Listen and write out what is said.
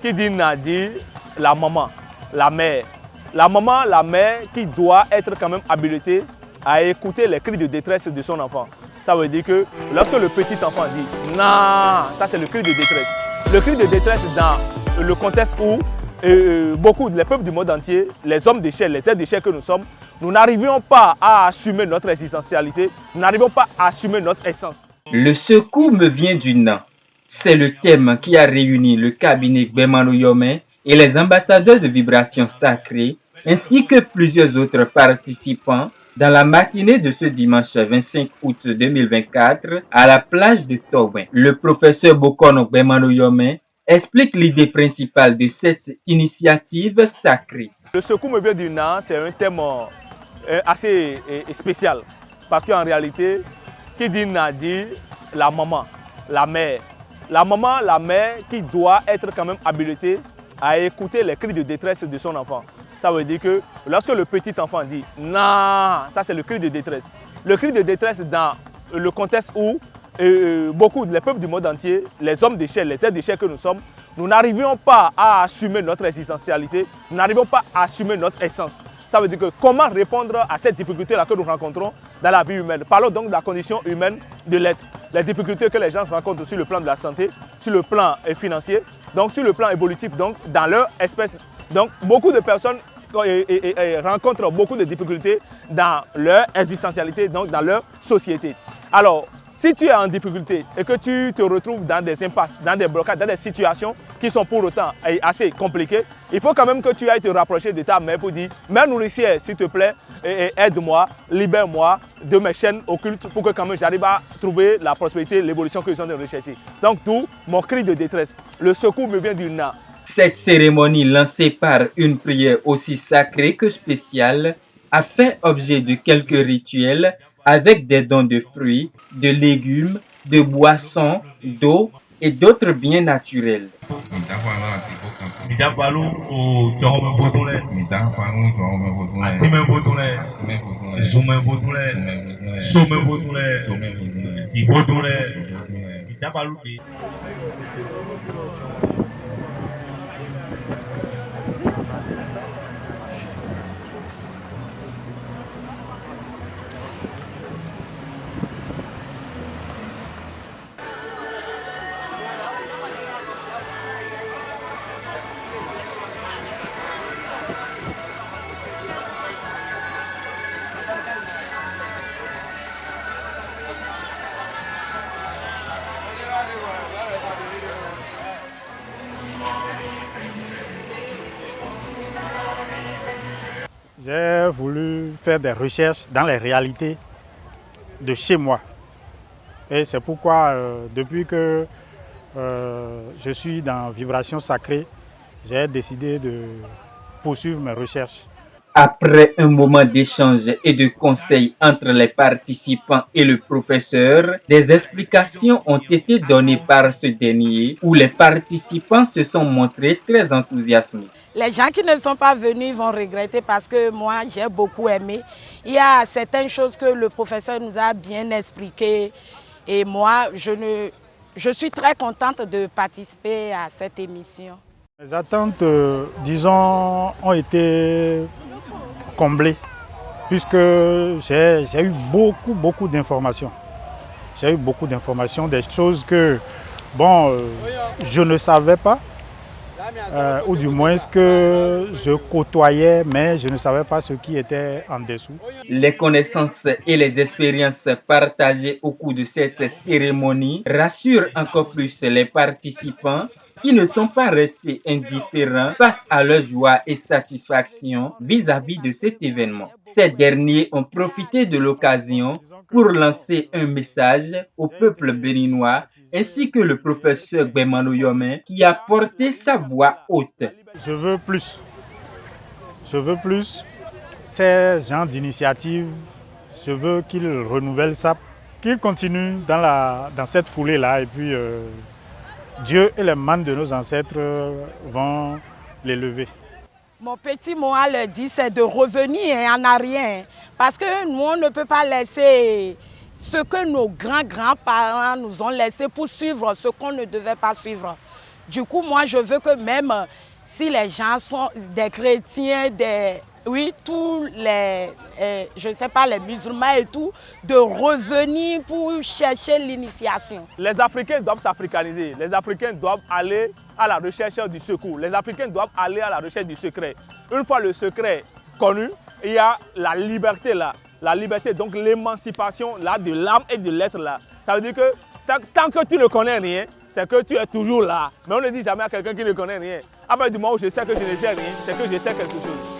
Qui dit n'a dit la maman, la mère. La maman, la mère qui doit être quand même habilitée à écouter les cris de détresse de son enfant. Ça veut dire que lorsque le petit enfant dit « non », ça c'est le cri de détresse. Le cri de détresse dans le contexte où beaucoup des peuples du monde entier, les hommes d'échelle, les êtres d'échelle que nous sommes, nous n'arrivions pas à assumer notre existentialité, nous n'arrivons pas à assumer notre essence. Le secours me vient du Nan. C'est le thème qui a réuni le cabinet Gbemano Yomé et les ambassadeurs de vibrations sacrées, ainsi que plusieurs autres participants dans la matinée de ce dimanche 25 août 2024 à la plage de Tobin. Le professeur Bokono Gbemano Yomé explique l'idée principale de cette initiative sacrée. Le secours me vient du Nan, c'est un thème assez spécial parce qu'en réalité, qui dit Nan dit la maman, la mère. La maman, la mère qui doit être quand même habilitée à écouter les cris de détresse de son enfant. Ça veut dire que lorsque le petit enfant dit « non », ça c'est le cri de détresse. Le cri de détresse dans le contexte où beaucoup des peuples du monde entier, les hommes d'échelle, les êtres d'échelle que nous sommes, nous n'arrivions pas à assumer notre existentialité, nous n'arrivons pas à assumer notre essence. Ça veut dire que comment répondre à cette difficulté-là que nous rencontrons dans la vie humaine. Parlons donc de la condition humaine de l'être. Les difficultés que les gens rencontrent sur le plan de la santé, sur le plan financier, donc sur le plan évolutif, donc dans leur espèce. Donc beaucoup de personnes rencontrent beaucoup de difficultés dans leur existentialité, donc dans leur société. Alors, si tu es en difficulté et que tu te retrouves dans des impasses, dans des blocages, dans des situations qui sont pour autant assez compliquées, il faut quand même que tu ailles te rapprocher de ta mère pour dire « Mère nourricière, s'il te plaît, aide-moi, libère-moi de mes chaînes occultes pour que quand même j'arrive à trouver la prospérité, l'évolution que je suis en train de rechercher. » Donc tout mon cri de détresse, le secours me vient du Nan. Cette cérémonie lancée par une prière aussi sacrée que spéciale a fait objet de quelques rituels avec des dons de fruits, de légumes, de boissons, d'eau et d'autres biens naturels. J'ai voulu faire des recherches dans les réalités de chez moi. Et c'est pourquoi, depuis que je suis dans Vibration Sacrée, j'ai décidé de poursuivre mes recherches. Après un moment d'échange et de conseils entre les participants et le professeur, des explications ont été données par ce dernier où les participants se sont montrés très enthousiasmés. Les gens qui ne sont pas venus vont regretter parce que moi j'ai beaucoup aimé. Il y a certaines choses que le professeur nous a bien expliquées et moi je suis très contente de participer à cette émission. Les attentes, disons, ont été comblé puisque j'ai eu beaucoup d'informations. J'ai eu beaucoup d'informations, des choses que je ne savais pas, ou du moins que je côtoyais, mais je ne savais pas ce qui était en dessous. Les connaissances et les expériences partagées au cours de cette cérémonie rassurent encore plus les participants qui ne sont pas restés indifférents face à leur joie et satisfaction vis-à-vis de cet événement. Ces derniers ont profité de l'occasion pour lancer un message au peuple béninois ainsi que le professeur Gbemano Yomé qui a porté sa voix haute. Je veux plus. Ces gens d'initiative, je veux qu'ils renouvellent ça, qu'ils continuent dans cette foulée-là et puis Dieu et les mains de nos ancêtres vont l'élever. Mon petit mot à leur dire, c'est de revenir en arrière. Parce que nous, on ne peut pas laisser ce que nos grands-grands-parents nous ont laissé pour suivre ce qu'on ne devait pas suivre. Du coup, moi, je veux que même si les gens sont des chrétiens, oui, tous les, je ne sais pas, les musulmans et tout, de revenir pour chercher l'initiation. Les Africains doivent s'africaniser. Les Africains doivent aller à la recherche du secours. Les Africains doivent aller à la recherche du secret. Une fois le secret connu, il y a la liberté là. La liberté, donc l'émancipation là de l'âme et de l'être là. Ça veut dire que tant que tu ne connais rien, c'est que tu es toujours là. Mais on ne dit jamais à quelqu'un qui ne connaît rien. À partir du moment où je sais que je ne sais rien, c'est que je sais quelque chose.